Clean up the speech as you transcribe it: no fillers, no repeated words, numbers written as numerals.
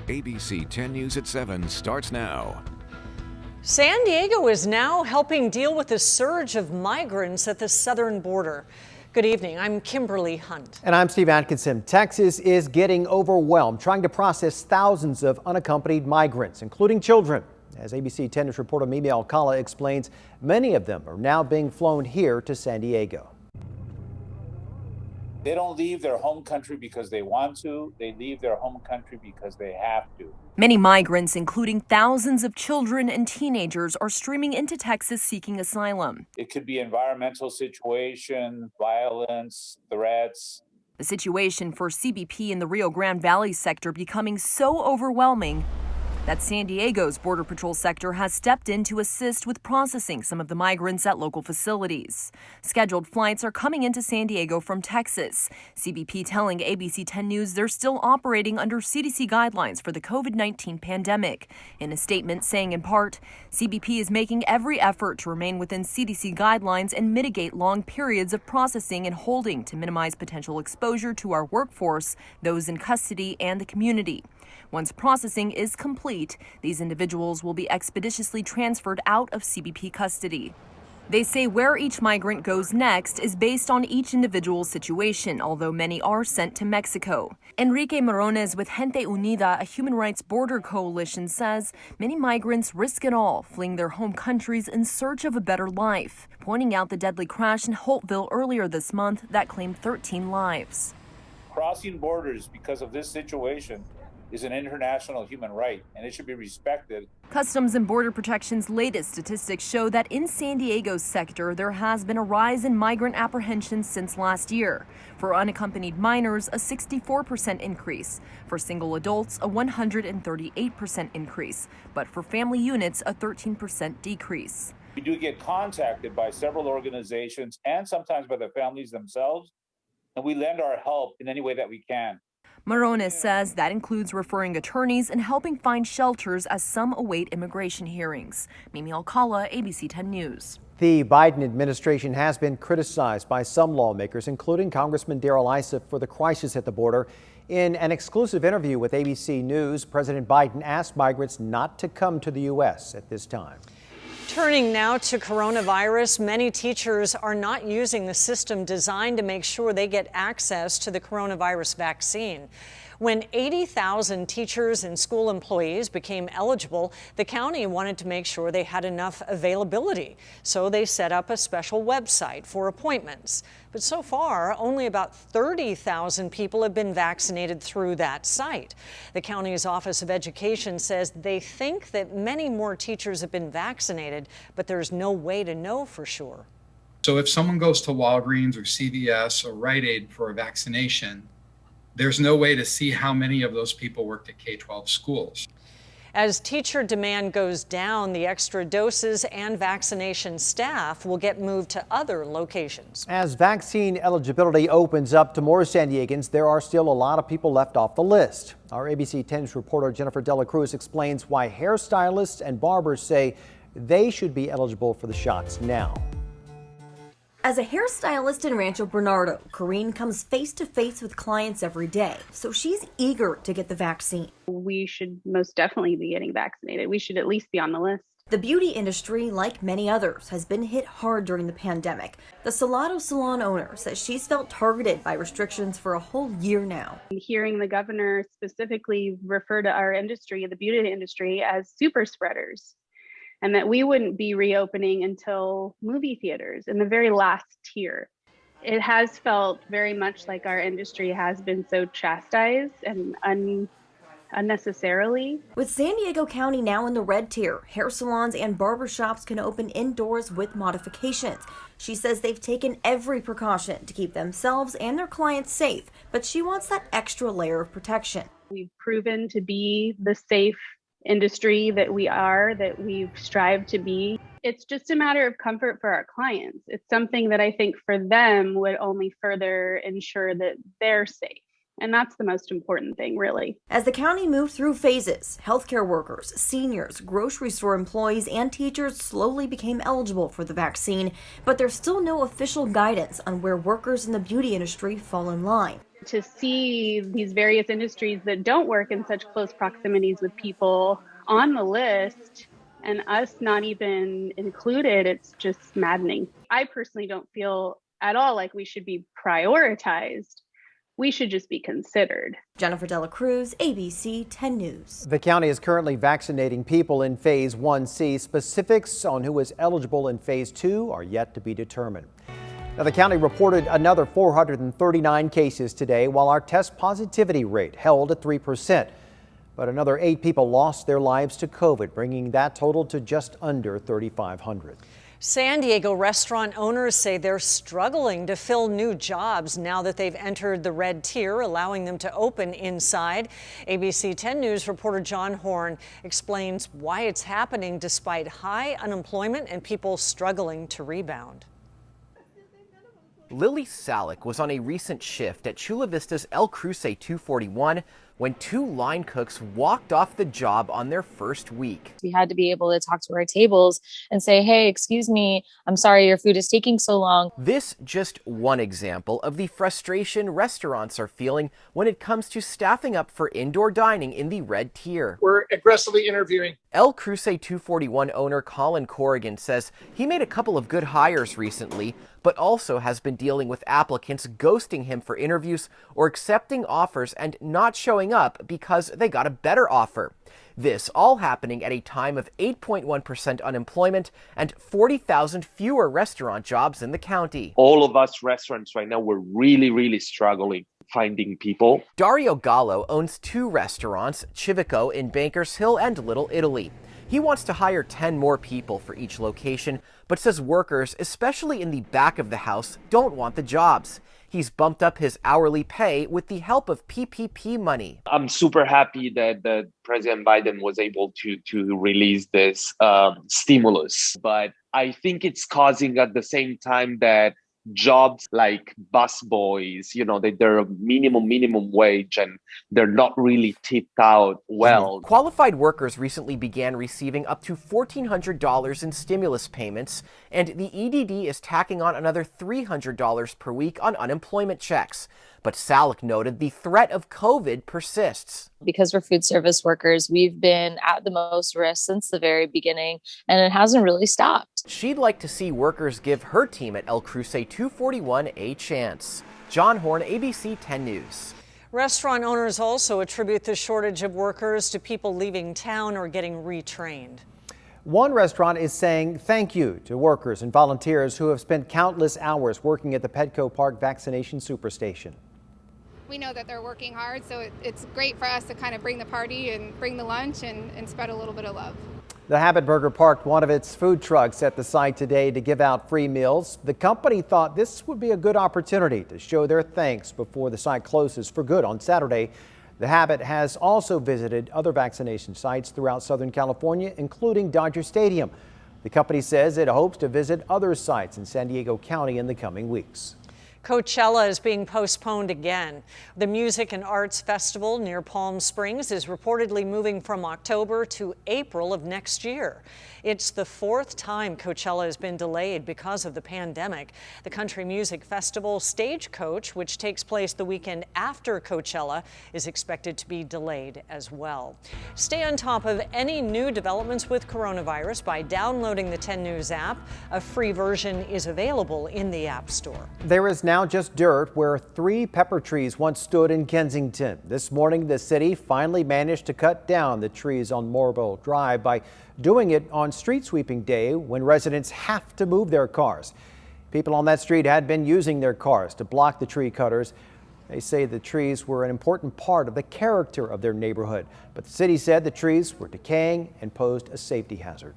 ABC 10 News at 7 starts now. San Diego is now helping deal with the surge of migrants at the southern border. Good evening, I'm Kimberly Hunt. And I'm Steve Atkinson. Texas is getting overwhelmed trying to process thousands of unaccompanied migrants, including children. As ABC 10 News reporter Mimi Alcala explains, many of them are now being flown here to San Diego. They don't leave their home country because they want to. They leave their home country because they have to. Many migrants, including thousands of children and teenagers, are streaming into Texas seeking asylum. It could be environmental situation, violence, threats. The situation for CBP in the Rio Grande Valley sector becoming so overwhelming that San Diego's Border Patrol sector has stepped in to assist with processing some of the migrants at local facilities. Scheduled flights are coming into San Diego from Texas. CBP telling ABC 10 News they're still operating under CDC guidelines for the COVID-19 pandemic. In a statement saying in part, CBP is making every effort to remain within CDC guidelines and mitigate long periods of processing and holding to minimize potential exposure to our workforce, those in custody, and the community. Once processing is complete, these individuals will be expeditiously transferred out of CBP custody. They say where each migrant goes next is based on each individual's situation, although many are sent to Mexico. Enrique Morones with Gente Unida, a human rights border coalition, says many migrants risk it all, fleeing their home countries in search of a better life, pointing out the deadly crash in Holtville earlier this month that claimed 13 lives. Crossing borders because of this situation is an international human right, and it should be respected. Customs and Border Protection's latest statistics show that in San Diego's sector, there has been a rise in migrant apprehensions since last year. For unaccompanied minors, a 64% increase. For single adults, a 138% increase. But for family units, a 13% decrease. We do get contacted by several organizations and sometimes by the families themselves, and we lend our help in any way that we can. Morones says that includes referring attorneys and helping find shelters as some await immigration hearings. Mimi Alcala, ABC 10 News. The Biden administration has been criticized by some lawmakers, including Congressman Darrell Issa, for the crisis at the border. In an exclusive interview with ABC News, President Biden asked migrants not to come to the U.S. at this time. Turning now to coronavirus, many teachers are not using the system designed to make sure they get access to the coronavirus vaccine. When 80,000 teachers and school employees became eligible, the county wanted to make sure they had enough availability. So they set up a special website for appointments. But so far, only about 30,000 people have been vaccinated through that site. The county's Office of Education says they think that many more teachers have been vaccinated, but there's no way to know for sure. So if someone goes to Walgreens or CVS or Rite Aid for a vaccination, there's no way to see how many of those people worked at K-12 schools. As teacher demand goes down, the extra doses and vaccination staff will get moved to other locations. As vaccine eligibility opens up to more San Diegans, there are still a lot of people left off the list. Our ABC 10 News reporter Jennifer Dela Cruz explains why hairstylists and barbers say they should be eligible for the shots now. As a hairstylist in Rancho Bernardo, Corrine comes face to face with clients every day, so she's eager to get the vaccine. We should most definitely be getting vaccinated. We should at least be on the list. The beauty industry, like many others, has been hit hard during the pandemic. The Salado salon owner says she's felt targeted by restrictions for a whole year now. Hearing the governor specifically refer to our industry, the beauty industry, as super spreaders, and that we wouldn't be reopening until movie theaters in the very last tier. It has felt very much like our industry has been so chastised and unnecessarily. With San Diego County now in the red tier, hair salons and barbershops can open indoors with modifications. She says they've taken every precaution to keep themselves and their clients safe, but she wants that extra layer of protection. We've proven to be the safe industry that we are, that we've strived to be. It's just a matter of comfort for our clients. It's something that I think for them would only further ensure that they're safe. And that's the most important thing, really. As the county moved through phases, healthcare workers, seniors, grocery store employees, and teachers slowly became eligible for the vaccine, but there's still no official guidance on where workers in the beauty industry fall in line. To see these various industries that don't work in such close proximities with people on the list and us not even included, it's just maddening. I personally don't feel at all like we should be prioritized. We should just be considered. Jennifer Dela Cruz, ABC 10 News. The county is currently vaccinating people in Phase 1C. Specifics on who is eligible in Phase 2 are yet to be determined. Now, the county reported another 439 cases today, while our test positivity rate held at 3%. But another 8 people lost their lives to COVID, bringing that total to just under 3,500. San Diego restaurant owners say they're struggling to fill new jobs now that they've entered the red tier, allowing them to open inside. ABC 10 News reporter John Horn explains why it's happening despite high unemployment and people struggling to rebound. Lily Salick was on a recent shift at Chula Vista's El Cruce 241 when 2 line cooks walked off the job on their first week. We had to be able to talk to our tables and say, hey, excuse me, I'm sorry your food is taking so long. This just one example of the frustration restaurants are feeling when it comes to staffing up for indoor dining in the red tier. We're aggressively interviewing. El Cruce 241 owner Colin Corrigan says he made a couple of good hires recently, but also has been dealing with applicants ghosting him for interviews or accepting offers and not showing up because they got a better offer. This all happening at a time of 8.1% unemployment and 40,000 fewer restaurant jobs in the county. All of us restaurants right now, we're really struggling finding people. Dario Gallo owns 2 restaurants, Civico in Bankers Hill and Little Italy. He wants to hire 10 more people for each location, but says workers, especially in the back of the house, don't want the jobs. He's bumped up his hourly pay with the help of PPP money. I'm super happy that President Biden was able to release this stimulus, but I think it's causing at the same time that jobs like busboys, they're a minimum wage and they're not really tipped out well. Qualified workers recently began receiving up to $1,400 in stimulus payments, and the EDD is tacking on another $300 per week on unemployment checks. But Salick noted the threat of COVID persists. Because we're food service workers, we've been at the most risk since the very beginning, and it hasn't really stopped. She'd like to see workers give her team at El Cruce 241 a chance. John Horn, ABC 10 News. Restaurant owners also attribute the shortage of workers to people leaving town or getting retrained. One restaurant is saying thank you to workers and volunteers who have spent countless hours working at the Petco Park Vaccination Superstation. We know that they're working hard, so it's great for us to kind of bring the party and bring the lunch and spread a little bit of love. The Habit Burger parked one of its food trucks at the site today to give out free meals. The company thought this would be a good opportunity to show their thanks before the site closes for good on Saturday. The Habit has also visited other vaccination sites throughout Southern California, including Dodger Stadium. The company says it hopes to visit other sites in San Diego County in the coming weeks. Coachella is being postponed again. The Music and Arts Festival near Palm Springs is reportedly moving from October to April of next year. It's the 4th time Coachella has been delayed because of the pandemic. The Country Music Festival Stagecoach, which takes place the weekend after Coachella, is expected to be delayed as well. Stay on top of any new developments with coronavirus by downloading the 10 News app. A free version is available in the App Store. There is now just dirt where 3 pepper trees once stood in Kensington. This morning, the city finally managed to cut down the trees on Morrill Drive by doing it on street sweeping day when residents have to move their cars. People on that street had been using their cars to block the tree cutters. They say the trees were an important part of the character of their neighborhood, but the city said the trees were decaying and posed a safety hazard.